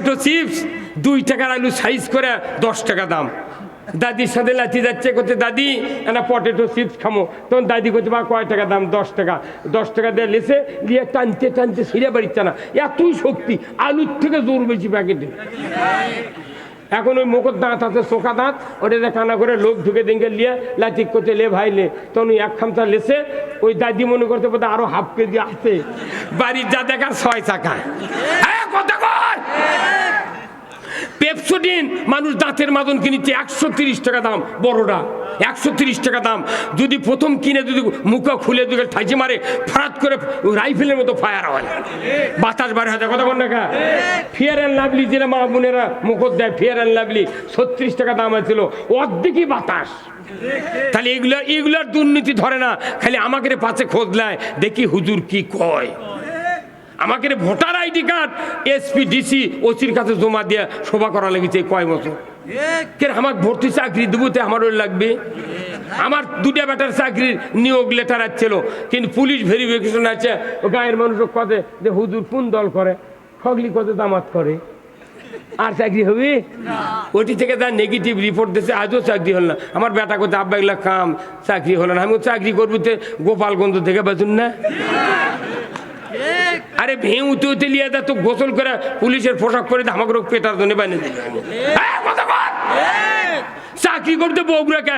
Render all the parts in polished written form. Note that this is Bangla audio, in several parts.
পটেটো চিপস 2 টাকার আলু সাইজ করে 10 টাকা দাম। দাদির সাথে লাচি যাচ্ছে, করছে দাদি একটা পটেটো চিপস খামো। তখন দাদি করছে বা কয় টাকা দাম? 10 টাকা। 10 টাকা দিয়ে লেসে দিয়ে টানতে টানতে ছিঁড়ে বাড়িচ্ছে না, এতই শক্তি, আলুর থেকে জোর বেশি প্যাকেটে। এখন ওই মুখর দাঁত আছে, চোখা দাঁত, ওটা কানা করে লোক ঢুকে দিনকে লিয়ে লাচিক করতে লে ভাই লে। তখন ওই 1 খামচা লেসে ওই দাদি মনে করতে বোধ আরো হাফ কেজি আছে, বাড়ির যা দেখার 6 চাকা। পেপসোডিন মানুষ দাঁতের মাজন কিনেছে 130 টাকা দাম, বড়টা 130 টাকা দাম। যদি প্রথম কিনে যদি মুখ খুলে দুটো ঠাইচি মারে, ফারাত করে রাইফেলের মতো ফায়ার হয়, বাতাস বার হয়ে যায়। কত কোন টাকা? ফেয়ার অ্যান্ড লাভলি যেটা মা বোনেরা মুখত দেয়, ফেয়ার অ্যান্ড লাভলি 36 টাকা দাম হয়েছিল, অর্ধেকই বাতাস। তাহলে এগুলার দুর্নীতি ধরে না, খালি আমাকে পাশে খোঁজ নেয়, দেখি হুজুর কি কয়। আমাকে voter ID card SP DC ওসির কাছে জমা দিয়ে শোভা করা লেগেছে কয় বছর। আমাকে ভর্তি চাকরি দেবোতে আমারও লাগবে। আমার 2টা বেটার চাকরির নিয়োগ লেটার আসছিল, কিন্তু পুলিশ ভেরিফিকেশন আছে। ও গায়ের মানুষ কথা যে হুজুর কোন দল করে, খগলি কত দামাত করে, আর চাকরি হবে? ওটি থেকে তার নেগেটিভ রিপোর্ট দিয়েছে, আজও চাকরি হল না। আমার বেটা করতে আব্বা এগুলা কাম, চাকরি হলো না। আমি চাকরি করবো গোপালগঞ্জ থেকে বেতন না। আরে ভেউতে উতে লিয়ে দা তো গোসল করে পুলিশের পোশাক পরে আমাকে পেটার জন্য বানিয়ে দিল। চাকরি করতে বগুড়াকে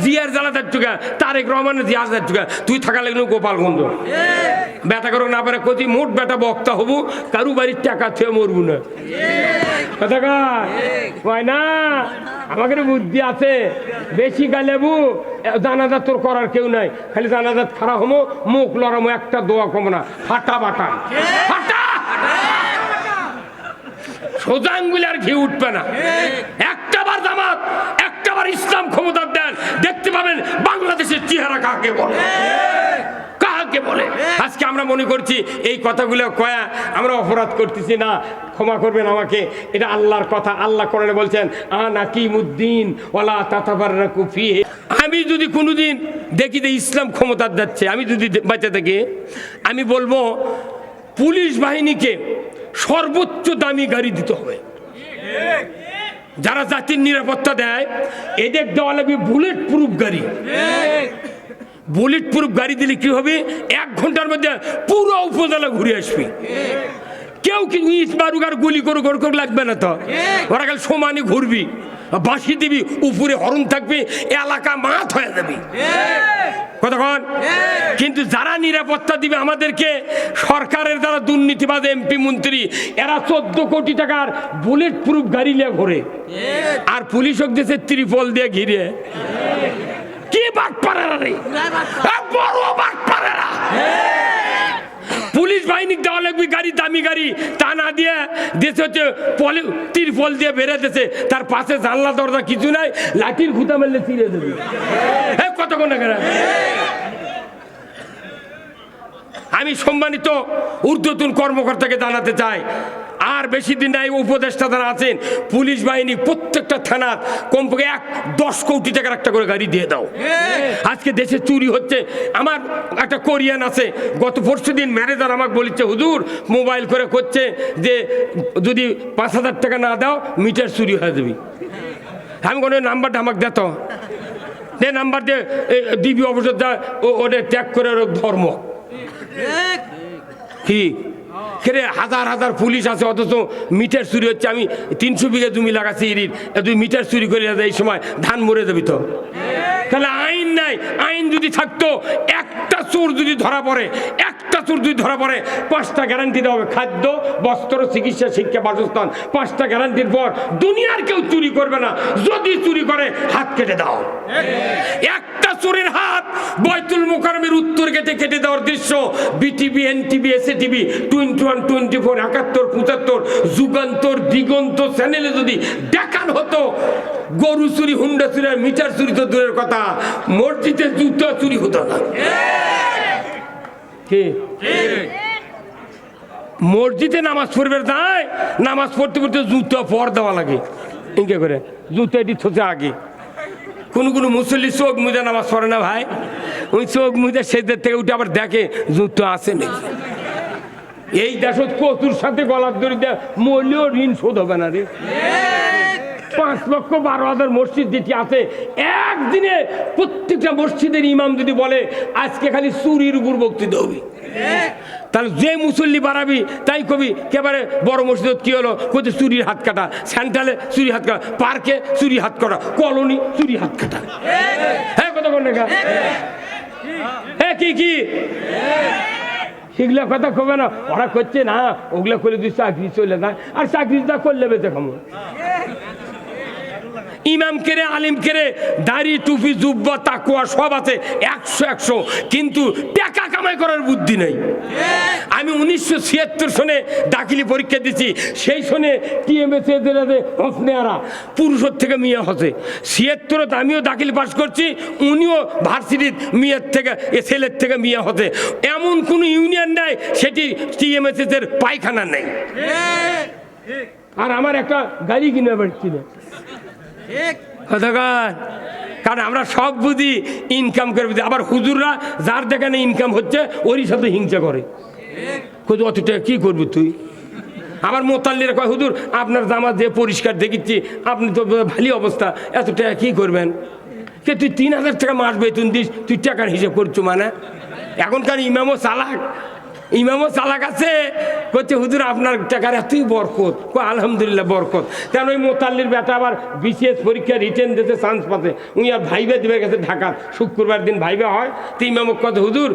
জিয়ার জ্বালা যাচ্ছুকা, তারেক রহমানের জিয়া যাচ্ছুকা, তুই থাকা লাগলো গোপালগঞ্জ। বেটা করো না পারে কতি মোট বেটা বক্তা হবো, কারু বাড়ির টাকা থেকে মরবো না। কথা কয় না, আমাকে বুদ্ধি আছে। বেশি গালেবু জানাজা তোর করার কেউ নাই, খালি জানাজাত খারাপ হমো, মুখ লড়ামো, একটা দোয়া কমো না, ফাটা বাটা ফাটা সোজা আঙ্গুলে আর ঘি উঠবে না। একটাবার জামাত, একটাবার ইসলাম ক্ষমতা দেন, দেখতে পাবেন বাংলাদেশের চেহারা কাকে বলে, কাকে বলে। আজকে আমরা মনে করছি এই কথাগুলো কয়া আমরা অপরাধ করতেছি না, ক্ষমা করবেন আমাকে, এটা আল্লাহর কথা। আল্লাহ কোরআনে বলছেন আনাকিমুদ্দিন ওয়ালা তাতাফাররাকু ফীহি। আমি যদি কোনোদিন দেখি যে ইসলাম ক্ষমতা যাচ্ছে, আমি যদি বাঁচা থাকি, আমি বলবো পুলিশ বাহিনীকে সর্বোচ্চ দামি গাড়ি দিতে হবে। যারা জাতির নিরাপত্তা দেয় এদের দেওয়া লাগবে বুলেট প্রুফ গাড়ি। বুলেট প্রুফ গাড়ি দিলে কি হবে, 1 ঘন্টার মধ্যে পুরো উপজেলা ঘুরে আসবে। কেউ কি ইট মারুক আর গুলি করুক ওরকম লাগবে না তো, ওরা কাল সমানে ঘুরবি, বাঁশি দিবি, উপরে হরণ থাকবে, এলাকা মাঠ হয়ে যাবে। কতক্ষণ? কিন্তু যারা নিরাপত্তা দিবে আমাদেরকে, সরকারের যারা দুর্নীতিবাদ এমপি মন্ত্রী, এরা 14 কোটি টাকার বুলেট প্রুফ গাড়ি নিয়ে ঘোরে, আর পুলিশ দিয়েছে ত্রিপল দিয়ে ঘিরে। কি বাটপাড়ারা রে, বড় বাটপাড়ারা। পুলিশ বাহিনী দেওয়া লাগবে গাড়ি, দামি গাড়ি, তা না দিয়ে দেশে হচ্ছে ত্রিপল দিয়ে বেড়ে দিয়েছে, তার পাশে জানলা দরজা কিছু নাই, লাঠির খুঁতা মারলে ছিঁড়ে দেবে। কতক্ষণ না কেন? আমি সম্মানিত ঊর্ধ্বতন কর্মকর্তাকে জানাতে চাই, আর বেশি দিন নাই, উপদেষ্টা যারা আছেন, পুলিশ বাহিনী প্রত্যেকটা থানার কমপক্ষে 10 কোটি টাকার একটা করে গাড়ি দিয়ে দাও। আজকে দেশে চুরি হচ্ছে। আমার একটা কোরিয়ান আছে, গত পরশুদিন ম্যানেজার আমাকে বলেছে হুজুর মোবাইল করে করছে যে যদি 5,000 টাকা না দাও মিটার চুরি হয়ে যাবে। আমি কোনো নাম্বারটা আমাকে দিত, যে নাম্বার দিয়ে ডিবি অফিসে যা ওটা ট্যাগ করে ধর্ম কি খেরে হাজার হাজার পুলিশ আছে, অথচ মিটার চুরি হচ্ছে। আমি 300 বিঘা জমি লাগাচ্ছি ইরির, তুই মিটার চুরি করে এই সময় ধান মরে যাবি তো। তাহলে আইন নাই। আইন যদি থাকতো, একটা চোর যদি ধরা পড়ে, 5টা গ্যারান্টি দেওয়া হবে, খাদ্য, বস্ত্র, চিকিৎসা, শিক্ষা, বাসস্থান, 5টা গ্যারান্টির পর দুনিয়ার কেউ চুরি করবে না। যদি চুরি করে হাত কেটে দাও। একটা চোরের হাত বয়তুল মোকাররমের উত্তর গেটে কেটে দেওয়ার দৃশ্য বিটিভি, এনটিভি, এসএটিভি, 21, 24, 71, 75, যুগান্তর, দিগন্ত চ্যানেলে যদি দেখান হতো, গরু চুরি, হুন্ডা চুরি, মিটার চুরি তো দূরের কথা, মসজিদে জুতো চুরি হতো না। মসজিদে নামাজ পড়বে তাই, নামাজ পড়তে পড়তে জুতো পর দেওয়া লাগে, ইনকে করে জুতো এটি থোতে আগে। কোন মুসল্লি চোখ মুজে নামাজ পড়ে না ভাই, ওই চোখ মুজে সেদের থেকে উঠে আবার দেখে জুতো আছে নাকি। এই দেশত কতুর সাথে গলার দড়ি দেয় মরলেও ঋণ শোধ হবে না রে। 5,12,000 মসজিদ যেটি আছে, একদিনে প্রত্যেকটা মসজিদের ইমাম যদি বলে আজকে খালি চুরির উপর বক্তৃতা হবে, তাহলে যে মুসল্লি বাড়াবি তাই কবি কেবারে বড় মসজিদ কি হলো, কোথায় চুরির হাত কাটা, সেন্ট্রালে চুরি হাত কাটা, পার্কে চুরি হাত কাটা, কলোনি চুরি হাত কাটা। হ্যাঁ কথা বল না, হ্যাঁ কি সেগুলা কথা কবে না, ওরা করছে না, ওগুলা করে তুই চাকরি চলে যায়, আর চাকরিটা করলে বেঁচে খামো। ইমাম কেরে আলিম কেরে দাড়ি টুপি জুব্বা তাকুয়া সব আছে 100 কিন্তু টাকা কামাই করার বুদ্ধি নেই। আমি 1976 সনে দাখিলি পরীক্ষা দিচ্ছি, সেই সনে টিএমএসএ হসনেয়ারা পুরুষের থেকে মেয়ে হসে 76 আমিও দাখিলি পাস করছি, উনিও ভার্সিটির মেয়ের থেকে ছেলের থেকে মেয়ে হসে। এমন কোন ইউনিয়ন নাই সেটি টিএমএসএ এর পায়খানা নেই। আর আমার একটা গাড়ি কিনে পারছি না, কারণ আমরা সব বুঝি ইনকাম করে বুঝি। আবার হুজুররা যার যেখানে ইনকাম হচ্ছে ওরই সাথে হিংসা করে, অত টাকা কি করবি তুই। আমার মোতাল্লিরা কয় হুজুর আপনার জামা যে পরিষ্কার দেখিচ্ছি, আপনি তো ভালো অবস্থা, এত টাকা কি করবেন। কে তুই 3,000 টাকা মাস বেতন দিস, তুই টাকার হিসেব করছো মানে। এখনকার ইমামও চালাক আছে, করছে হুজুর আপনার টাকার এতই বরকত। আলহামদুলিল্লাহ বরকত। কেন ওই মোতাল্লির বেটা আবার বিসিএস পরীক্ষা রিটেন দিতে চান্স পাতে, উনি আর ভাইবে দিবে গেছে ঢাকার, শুক্রবার দিন ভাইবে হয়। তো ইমামক কথা হুজুর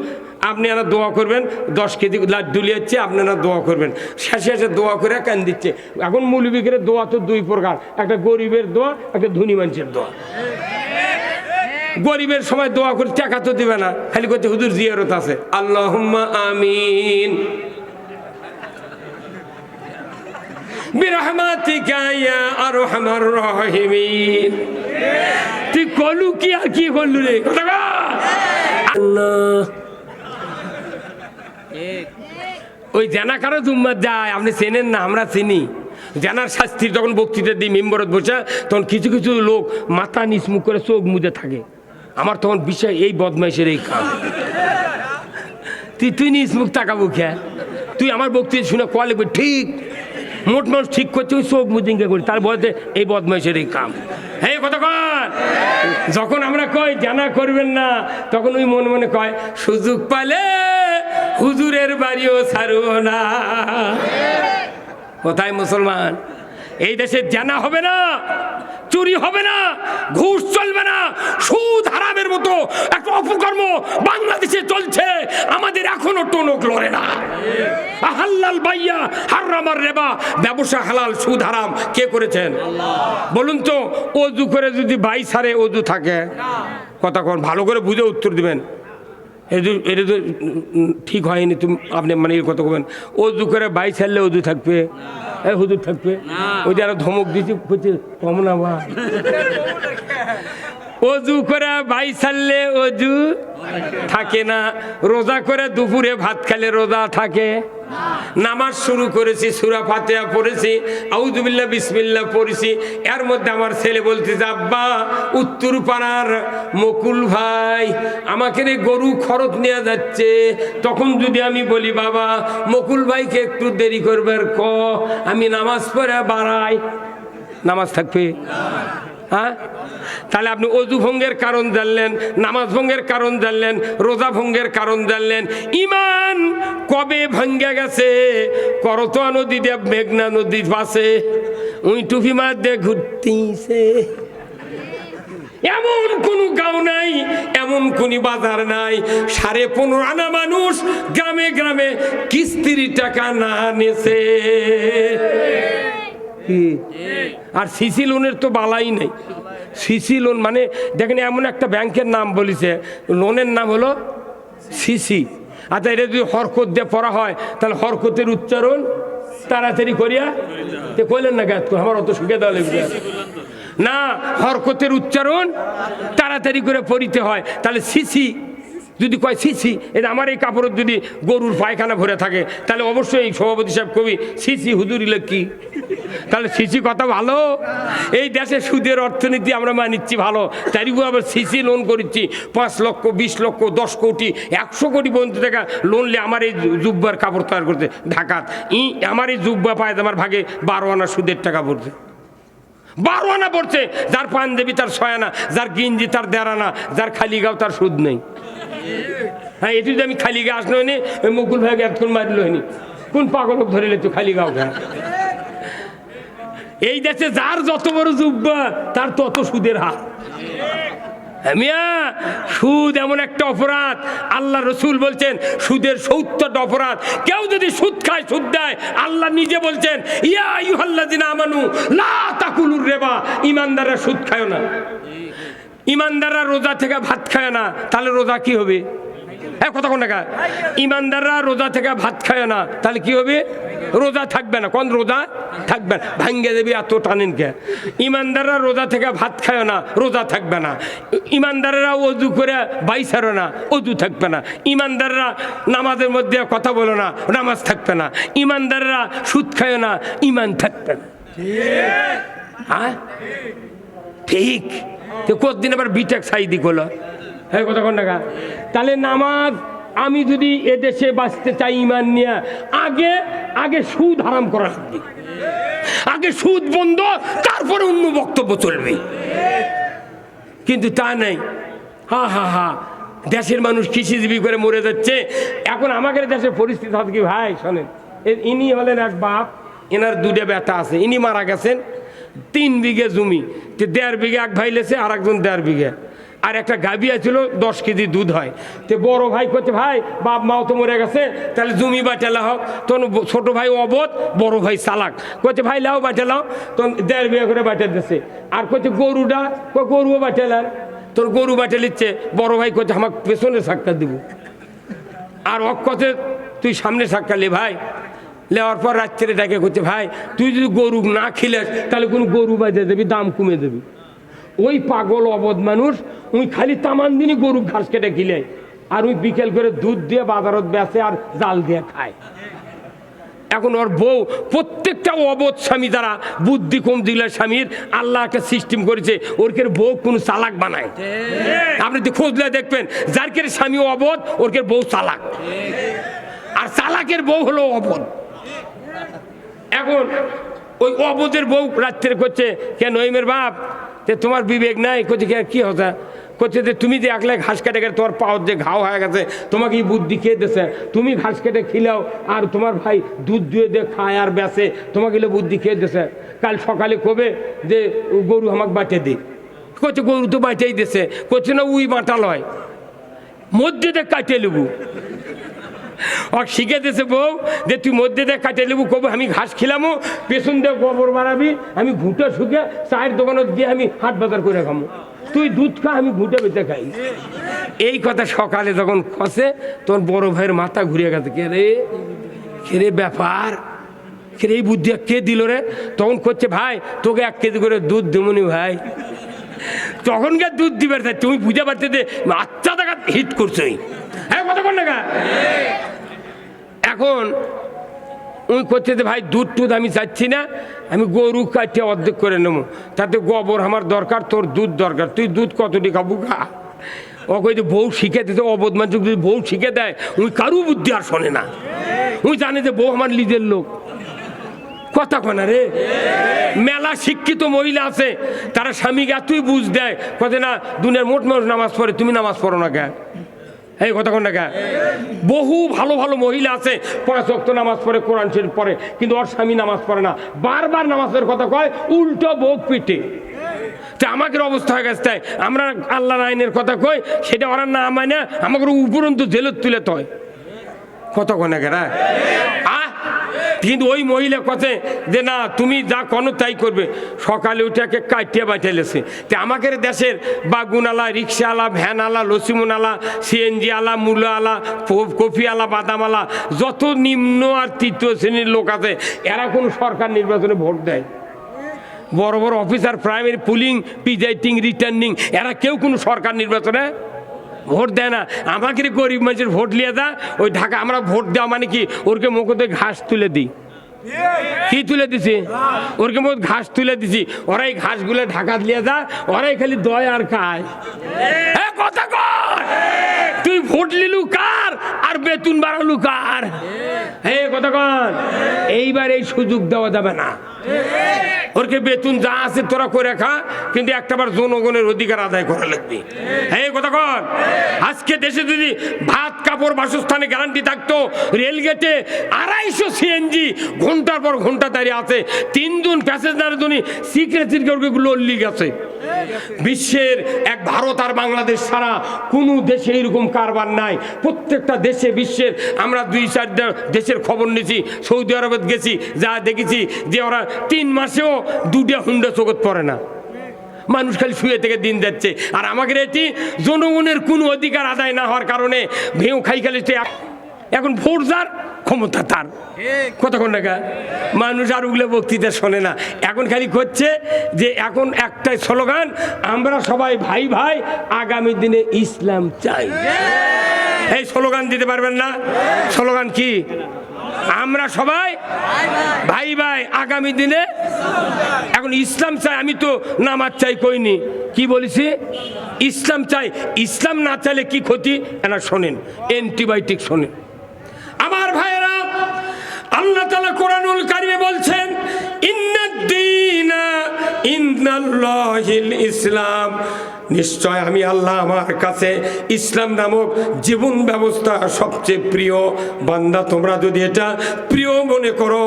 আপনি এরা দোয়া করবেন, 10 কেজি লাড্ডু লিয়েছে, আপনারা দোয়া করবেন। শেষে দোয়া করে কান দিচ্ছে। এখন মৌলবীদের দোয়া তো 2 প্রকার, একটা গরিবের দোয়া, একটা ধনী মানুষের দোয়া। গরিবের সময় দোয়া করে টাকা তো দিবে না, খালি করতে হুজুর জিয়ারত আছে, আল্লাহুম্মা আমিন বিরহমাতিকা ইয়া আরহামার রাহিমিন। তুই কলু কি আর কি করলু রে, কথা ওই জানা কারো জুম্মা যায়, আপনি চেনেন না, আমরা চিনি। জানার শাস্তি যখন বক্তৃতা দিই মেম্বরত বসে, তখন কিছু কিছু লোক মাথা নিচ মুখ করে চোখ মুজে থাকে। আমার তখন বিষয় এই বদমাইশের এই কাম, তুই নিচ মুখ তাকাবো খেয়া, তুই আমার বক্তৃতা শুনে কোয়া লিখবি ঠিক, মোট মানুষ ঠিক করছে, ওই চোখ মুজিঙ্গা করি, তার বলতে এই বদমাইশের এই কাম। হ্যাঁ কথা কর। যখন আমরা কই জানা করবেন না, তখন ওই মনে মনে কয় সুযোগ পালে হুজুরের বাড়িও ছাড়ব না। কোথায় মুসলমান? এই দেশে জানা হবে না, চুরি হবে না, ঘুষ চলবে না, সুদ হারামের মতো একটা অপকর্ম বাংলাদেশে চলছে, আমাদের এখনো টনক লড়ে না। হালাল বাইয়া হারামার রেবা, ব্যবসা হালাল সুদ হারাম কে করেছেন বলুন তো? অজু করে যদি বাই সারে অজু থাকে, কথা কোন ভালো করে বুঝে উত্তর দিবেন। এটা তো ঠিক হয়নি, তুমি আপনি মানে কথা বলবেন। অজু করে বাই ছাড়লে অজু থাকবে, হুজুর থাকবে, ওই যে আরো ধমক দিচ্ছি কম না বা। অজু করে বাই ছাড়লে অজু থাকে না, রোজা করে দুপুরে ভাত খেলে রোজা থাকে। নামাজ শুরু করেছি, সূরা ফাতিহা পড়েছি, আউযু বিল্লাহ বিসমিল্লাহ পড়েছি, এর মধ্যে আমার ছেলে বলতেছে আব্বা উত্তর পাড়ার মকুল ভাই আমাকে রে গরু খরচ নিয়ে যাচ্ছে। তখন যদি আমি বলি বাবা মকুল ভাইকে একটু দেরি করবার ক, আমি নামাজ পড়ে বাড়াই, নামাজ থাকবে? হ্যাঁ, তাহলে আপনি অজু ভঙ্গের কারণ জানলেন, নামাজ ভঙ্গের কারণ জানলেন, রোজা ভঙ্গের কারণ জানলেন। ইমান কবে ভাঙ্গে গেছে? করতোয়া নদী দিয়ে মেঘনা নদীর পাশে উই টুপি মার দিয়ে ঘুরতেছে। এমন কোন গাঁও নাই, এমন কোন বাজার নাই 15.5 আনা মানুষ গ্রামে গ্রামে কিস্তির টাকা না নেছে। আর সিসি লোনের তো বালাই নেই। সিসি লোন মানে দেখেন এমন একটা ব্যাংকের নাম বলিছে, লোনের নাম হলো সিসি। আচ্ছা এটা যদি হরকত দিয়ে পড়া হয় তাহলে হরকতের উচ্চারণ তাড়াতাড়ি করিয়া কইলেন না গাছ, আমার অত সুখে দেওয়া লাগবে না, হরকতের উচ্চারণ তাড়াতাড়ি করে পড়িতে হয়, তাহলে সিসি যদি কয় সিসি এটা আমার এই কাপড়ের যদি গরুর পায়খানা ভরে থাকে তাহলে অবশ্যই এই সভাপতি সাহেব কবি সিসি হুজুরিলে কি, তাহলে সিসি কথা ভালো। এই দেশে সুদের অর্থনীতি আমরা মানিচ্ছি ভালো, তারিও আবার সিসি লোন করেছি 5 লক্ষ 20 লক্ষ 10 কোটি 100 কোটি পর্যন্ত টাকা লোন নিয়ে আমার এই জুব্বার কাপড় তৈরি করতে ঢাকাত। আমার এই জুব্বা পায়জামার ভাগে 12 আনা সুদের টাকা পড়ছে, 12 আনা পড়ছে। যার পাঞ্জাবি তার 6 আনা, যার গিঞ্জি তার 1.5 আনা, যার খালি গাও তার সুদ নেই। হ্যাঁ, এটি যদি আমি খালি গা আসলো হয়নি, ওই মুকুল ভাইকে এতক্ষণ মারল হয়নি, কোন পাগল ধরে লেছো খালি গাও গা। এই দেশে যার যত বড় জুব্বা তার তত সুদের হার। মিয়া, সুদ এমন একটা অপরাধ, আল্লাহ রসুল বলছেন সুদের 70টা অপরাধ। কেউ যদি সুদ খায়, সুদ দেয়, আল্লাহ নিজে বলছেন ইয়া আইয়ুহাল্লাযিনা আমানু লা তাকুলুর রিবা, ইমানদাররা সুদ খায় না। ইমানদাররা রোজা থেকে ভাত খায় না, তাহলে রোজা কি হবে? কথা কোন টাকা? ইমানদাররা রোজা থেকে ভাত খায় না, তাহলে কি হবে? রোজা থাকবে না। কোন রোজা থাকবে না? ভাঙ্গে দেবী এত টানেন কে? ইমানদাররা রোজা থেকে ভাত খায় না, রোজা থাকবে না। ইমানদাররা অজু করে বাইসারো না, অজু থাকবে না। ইমানদাররা নামাজের মধ্যে কথা বলো না, নামাজ থাকবে না। ইমানদাররা সুদ খায় না, ইমান থাকবে না। হ্যাঁ ঠিক। তো কতদিন আবার বিটেক সাইদি করলো? হ্যাঁ কথা কোন টাকা? তাহলে নামাজ আমি যদি এদেশে বাঁচতে চাই ইমান নিয়ে, আগে আগে সুদ হারাম করা লাগবে, আগে সুদ বন্ধ, তারপরে অন্য বক্তব্য চলবে। কিন্তু তা নেই। হা হা হা, দেশের মানুষ কৃষিজীবী করে মরে যাচ্ছে। এখন আমাদের দেশের পরিস্থিতি হবে কি ভাই শোনেন, ইনি হলেন এক বাপ, এনার 2টা বেটা আছে। ইনি মারা গেছেন, 3 বিঘে জমি, 1.5 বিঘে এক ভাই লেছে, আর একজন 1.5 বিঘে। আর একটা গাভী ছিল 10 কেজি দুধ হয়। তো বড় ভাই করছে ভাই বাপ মাও তো মরে গেছে, তাহলে জমি বাটেলা হোক। তখন ছোট ভাই অবধ, বড় ভাই চালাক, করছে ভাই লাও বাটে লাও। তখন 1.5 বিঘা করে বাটে দিচ্ছে। আর করছে গরুটা, গরুও বাটেলার। তোর গরু বাটে নিচ্ছে, বড় ভাই করছে আমাকে পেছনে সাক্ষাৎ দিব। আর অক কথা তুই সামনে সাক্ষাৎ লে ভাই। লেওয়ার পর রাত্রে ডাকে করছে ভাই তুই যদি গরু না খিলাস তাহলে কোনো গরু বাজে দেবি, দাম কমে দেবি। ওই পাগল অবধ মানুষ ওই খালি তামান দিনই গরু ঘাস কেটে খিলে, আর ওই বিকেল করে দুধ দিয়ে বাজারত বেচে আর জাল দিয়ে খায়। এখন ওর বউ, প্রত্যেকটা অবধ স্বামী যারা বুদ্ধি কম দিলে স্বামীর, আল্লাহ একটা সিস্টেম করেছে ওরকে বউ কোনো চালাক বানায়। আপনি খুঁজলে দেখবেন যার কে স্বামী অবধ ওরকে বউ চালাক, আর চালাকের বউ হলো অবধ। এখন ওই অবধের বউ রাত্রে করছে কেন ওইমের বাপ তোমার বিবেক নাই? করছে কি হতা? করছে যে তুমি যে একলা ঘাস কেটে গেলে তোমার পাওয়ার যে ঘাও হয়ে গেছে, তোমাকে এই বুদ্ধি খেয়ে দিয়েছে, তুমি ঘাস কেটে খিলাও আর তোমার ভাই দুধ দুয়ে দিয়ে খায় আর বেচে, তোমাকে এলে বুদ্ধি খেয়ে দিয়েছে। কাল সকালে কবে যে গরু আমাকে বাটে দি, করছে গরু তো বাটেই দিয়েছে। করছে না উই বাঁটাল হয়, মধ্যে দিয়ে কাটিয়ে নেবু। ও শিখে দিয়েছে বউ যে তুই মধ্যে দিয়ে কাটিয়ে নেবু, কবে আমি ঘাস খিলামো, পেছন দিয়ে গোবর বাড়াবি, আমি ঘুঁটে শুকে চায়ের দোকানত গিয়ে আমি হাট বাজার করে খামো, তুই দুধ খা আমি ঘুঁটে বেঁচে খাই। এই কথা সকালে যখন খসে তোর বড় ভাইয়ের মাথা ঘুরিয়ে গেছে, কে রে কে রে ব্যাপার, কে রে এই বুদ্ধি কে দিল রে? তখন করছে ভাই তোকে 1 কেজি করে দুধ দেবনি ভাই। তখনকার দুধ দিবার তুমি বুঝে পারতে যে আচ্ছা টাকা হিট করছোই। হ্যাঁ কতক্ষণ টাকা? এখন ওই করছে যে ভাই দুধ টুধ আমি চাচ্ছি না, আমি গরু কাটিয়ে অর্ধেক করে নেবো, তাতে গোবর আমার দরকার, তোর দুধ দরকার, তুই দুধ কতটি খাবো খা। ও কই যে বউ শিখে দিতে, অবধ মানুষ যদি বউ শিখে দেয় ওই কারু বুদ্ধি আর শোনে না, ওই জানে যে বউ আমার নিজের লোক। কথা কনা রে, মেলা শিক্ষিত মহিলা আছে তারা স্বামীকে এতই বুঝ দেয়, কথা না দুনিয়ার মোট মানুষ নামাজ পড়ে, তুমি নামাজ পড়ো না কে? এই কথা কোন টাকা? বহু ভালো ভালো মহিলা আছে 5 ওয়াক্ত নামাজ পড়ে, কোরআন শরীফ পড়ে, কিন্তু ওর স্বামী নামাজ পড়ে না, বারবার নামাজের কথা কয়, উল্টো বোক পিটে। তা আমাদের অবস্থা হয়ে গেছে, তাই আমরা আল্লাহর আইনের কথা কই, সেটা ওরা না মানে আমাকে উপরন্ত জেলত তুলে তয়। কত কোনে গেরা কিন্তু ওই মহিলা কথা যে না তুমি যা কোনো তাই করবে, সকালে উঠে একে কাটিয়ে বাঁচাইলেছে। তো আমাদের দেশের বাগুনালা, রিক্সাওয়ালা, ভ্যানওয়ালা, লসিমুনওয়ালা, সিএনজি আলা, মূলো আলা, কফি আলা, বাদাম আলা, যত নিম্ন আর 3য় শ্রেণীর লোক আছে এরা কোনো সরকার নির্বাচনে ভোট দেয়? বড় বড় officer, primary polling, presiding, returning, এরা কেউ কোনো সরকার নির্বাচনে ভোট দেয় না। আমাকে গরিব মানুষের ভোট নিয়ে যা, ওই ঢাকা আমরা ভোট দেওয়া মানে কি ওরকে মুখতে ঘাস তুলে দিই। কি তুলে দিছি? ওরকে মত ঘাস তুলে দিছি। ওরাই ঘাসগুলো ঢাকা দিয়ে যা, ওরাই খালি দয় আর খায়। কথা কর, তুই ভোট লিলু কার আর বেতন বাড়ালু কার? কথা কর, এইবার এই সুযোগ দেওয়া যাবে না। ওরকে বেতন যা আছে তোরা করে খা, কিন্তু একটাবার জনগণের অধিকার আদায় করা লাগবে। কথা কর, আজকে দেশে যদি ভাত কাপড় বাসস্থানে গ্যারান্টি থাকতো, রেলগেটে 250 সিএনজি ঘন্টার পর ঘন্টা দাঁড়িয়ে আছে, 3 জন প্যাসেঞ্জার জন্য সিক্রেসির লল্লি গেছে। বিশ্বের এক ভারত আর বাংলাদেশ ছাড়া কোনো দেশে এরকম কারবার নাই। প্রত্যেকটা দেশে বিশ্বের আমরা 2-4 দেশের খবর নিয়েছি, সৌদি আরবে গেছি, যা দেখেছি যে ওরা 3 মাসেও 2টা হুন্ডা চোখত পড়ে না, মানুষ খালি শুয়ে থেকে দিন যাচ্ছে। আর আমাদের এটি জনগণের কোনো অধিকার আদায় না হওয়ার কারণে ভেউ খাই খালি এখন ভোট যার ক্ষমতা তার। কতক্ষণ টাকা মানুষ আর উগলে বক্তৃতা শোনে না, এখন খালি করছে যে এখন একটাই স্লোগান, আমরা সবাই ভাই ভাই, আগামী দিনে ইসলাম চাই। এই স্লোগান দিতে পারবেন না? স্লোগান কি? আমরা সবাই ভাই ভাই, আগামী দিনে এখন ইসলাম চাই। আমি তো নামাজ চাই কইনি, কি বলেছি? ইসলাম চাই। ইসলাম না চাইলে কি ক্ষতি এনা শোনেন, অ্যান্টিবায়োটিক শোনেন। আমার ভাইয়েরা, আল্লাহ তাআলা কোরআনুল কারিমে বলছেন, ইন্নাদ-দীনা ইনদাল্লাহিল ইসলাম, নিশ্চয় আমি আল্লাহ আমার কাছে ইসলাম নামক জীবন ব্যবস্থা সবচেয়ে প্রিয়। বান্দা, তোমরা যদি এটা প্রিয় মনে করো,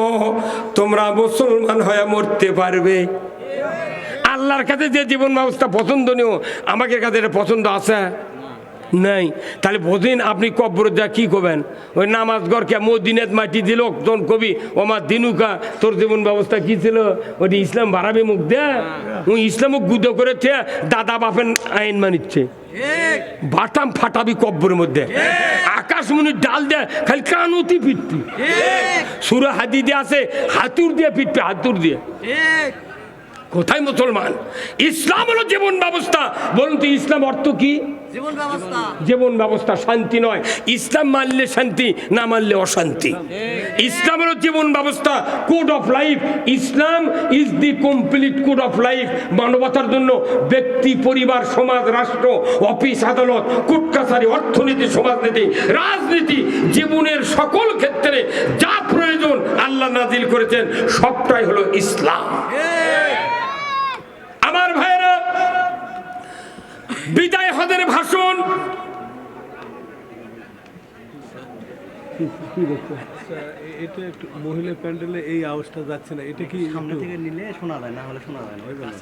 তোমরা মুসলমান হয়ে মরতে পারবে। আল্লাহর কাছে যে জীবন ব্যবস্থা পছন্দনীয়, আমাদের কাছে এটা পছন্দ আছে নাই? তাহলে বোঝেন আপনি কব্বর যা কি করবেন? ওই নামাজ গড়কে মদিনাত মাটি দিল একজন কবি, ওমার দিনুকা, তোর জীবন ব্যবস্থা কি ছিল? ওটি ইসলাম বাড়াবে মুখ দেয়া, ওই ইসলাম গুদো করেছে, দাদা বাপের আইন মানিচ্ছে। বাটাম ফাটাবি কব্বরের মধ্যে, আকাশমণির ডাল দেয় খালি কানুতি পিটবি। সূরা হাদিদে আছে হাতুর দিয়ে পিটবে, হাতুর দিয়ে। কোথায় মুসলমান? ইসলাম হলো জীবন ব্যবস্থা। বলুন তো ইসলাম অর্থ কি? জীবন ব্যবস্থা, শান্তি নয়। ইসলাম মানলে শান্তি, না মানলে অশান্তি। ইসলাম হলো জীবন ব্যবস্থা, code of life. Islam is the complete code of life. মানবতার জন্য ব্যক্তি, পরিবার, সমাজ, রাষ্ট্র, অফিস, আদালত, কোর্ট কাছারি, অর্থনীতি, সমাজনীতি, রাজনীতি, জীবনের সকল ক্ষেত্রে যা প্রয়োজন আল্লাহ নাজিল করেছেন, সবটাই হলো ইসলাম। আমার ভাইয়েরা, বিদায় হজের ভাষণ এটা একটু মহিলা প্যান্ডেলে এই আওয়াজটা যাচ্ছে না, এটা কি সামনে থেকে নিলে শোনা যায়, না হলে শোনা যায় না। ওই বলে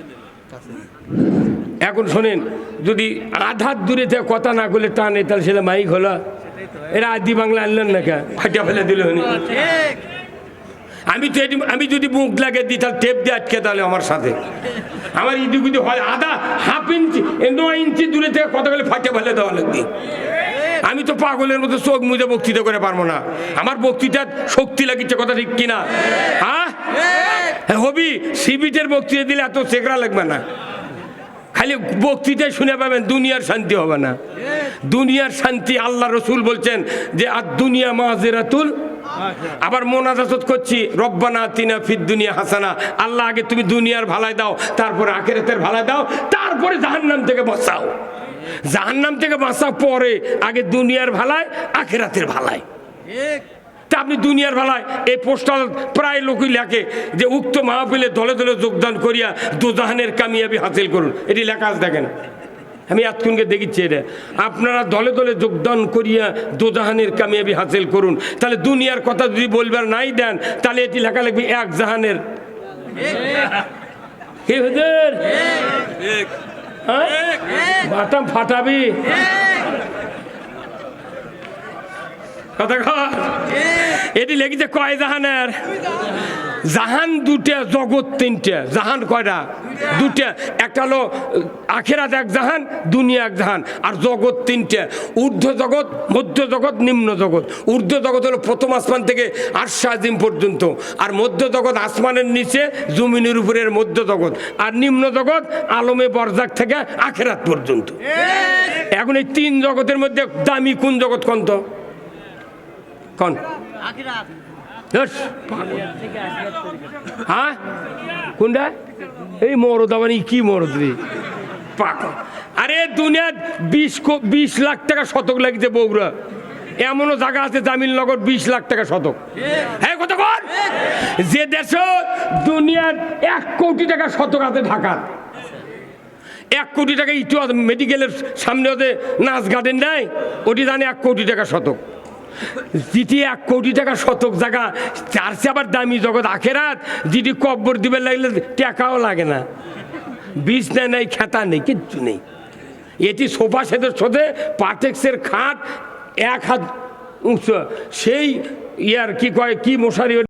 এখন শোনেন, যদি আধার দূরে থেকে কথা না করলে টানে, তাহলে সেটা মাইক হলো। এরা আদি বাংলা আনলেন না কে, ফাটিয়া ফেলে দিল। আমি যদি মুখ লাগে দিই, তাহলে টেপ দিয়ে আটকে, তাহলে আমার সাথে আমার ইদিগুদি হয় আধা হাফ ইঞ্চি 9 ইঞ্চি দূরে থেকে কথা বলে ফাটিয়ে ফেলে দেওয়া লাগবে। আমি তো পাগলের মতো চোখ মুজে বক্তৃতা করে পারবো না, আমার বক্তৃতার শক্তি লাগিচ্ছে, কথা ঠিক কিনা? হ্যাঁ হবি, সিবিটের বক্তৃতা দিলে এত চেকরা লাগবে না, খালি বক্তৃতায় শুনে পাবেন, দুনিয়ার শান্তি হবে না। দুনিয়ার শান্তি আল্লাহ রসুল বলছেন যে আর দুনিয়া মাজেরাতুল। আবার মোনাজাত করছি, রব্বানা আতিনা ফিদ দুনিয়া হাসানা, আল্লাহ আগে তুমি দুনিয়ার ভালাই দাও, তারপরে আখিরাতের ভালাই দাও, তারপরে জাহান্নাম থেকে বাঁচাও। জাহান্নাম থেকে বাঁচাও পরে, আগে দুনিয়ার ভালাই, আখিরাতের ভালাই। তা আপনি দুনিয়ার ভালাই, এই পোস্টাল প্রায় লোকই লেখে যে উক্ত মাহফিলে দলে দলে যোগদান করিয়া দোজাহানের কামিয়াবি হাসিল করুন, এটি লেখা আছে দেখেন। আমি এতক্ষণকে দেখিচ্ছি এটা, আপনারা দলে দলে যোগদান করিয়া দোজাহানের কামিয়াবি হাসিল করুন। তাহলে দুনিয়ার কথা যদি বলবার নাই দেন, তাহলে এটি লেখা লিখবি এক জাহানের। কি হুজুর, বাটাম ফাটাবি কথা। এটি লেগেছে কয় জাহানের? জাহান দুটা, জগৎ তিনটে। জাহান কয়টা? দুটা। একটা হলো আখেরাত এক জাহান, দুনিয়া এক জাহান, আর জগৎ তিনটে। ঊর্ধ্ব জগৎ, মধ্য জগৎ, নিম্ন জগৎ। ঊর্ধ্ব জগৎ হলো প্রথম আসমান থেকে আরশ আজিম পর্যন্ত, আর মধ্য জগৎ আসমানের নিচে জমিনের উপরের মধ্য জগৎ, আর নিম্ন জগৎ আলমে বরজাক থেকে আখেরাত পর্যন্ত। এখন এই তিন জগতের মধ্যে দামি কোন জগৎ কোন তো? কোন? ধস, হ্যাঁ কোনটা? এই মরদ, মানে কি মরদ রে পাকা। আরে দুনিয়ার 20 লাখ টাকা শতক লাগছে বগুড়া। এমনও জায়গা আছে জামিলনগর 20 লাখ টাকা শতক। হ্যাঁ কত কর? যে দেশ দুনিয়ার 1 কোটি টাকা শতক আছে ঢাকার। 1 কোটি টাকা ইটু মেডিকেলের সামনে ওদের নাচ গার্ডেন দেয়, ওটি জানে 1 কোটি টাকা শতক। যেটি 1 কোটি টাকা শতক জায়গা, তার চেয়ে আবার দামি জগৎ আখেরাত, যেটি কব্বর দিবে লাগলে টাকাও লাগে না, বিছনা নেই, খেতা নেই, কিচ্ছু নেই। এটি সোফা সেটের সাথে পাটেক্সের খাট 1 হাত উঁচু, সেই ইয়ার কি কয় কি মশারি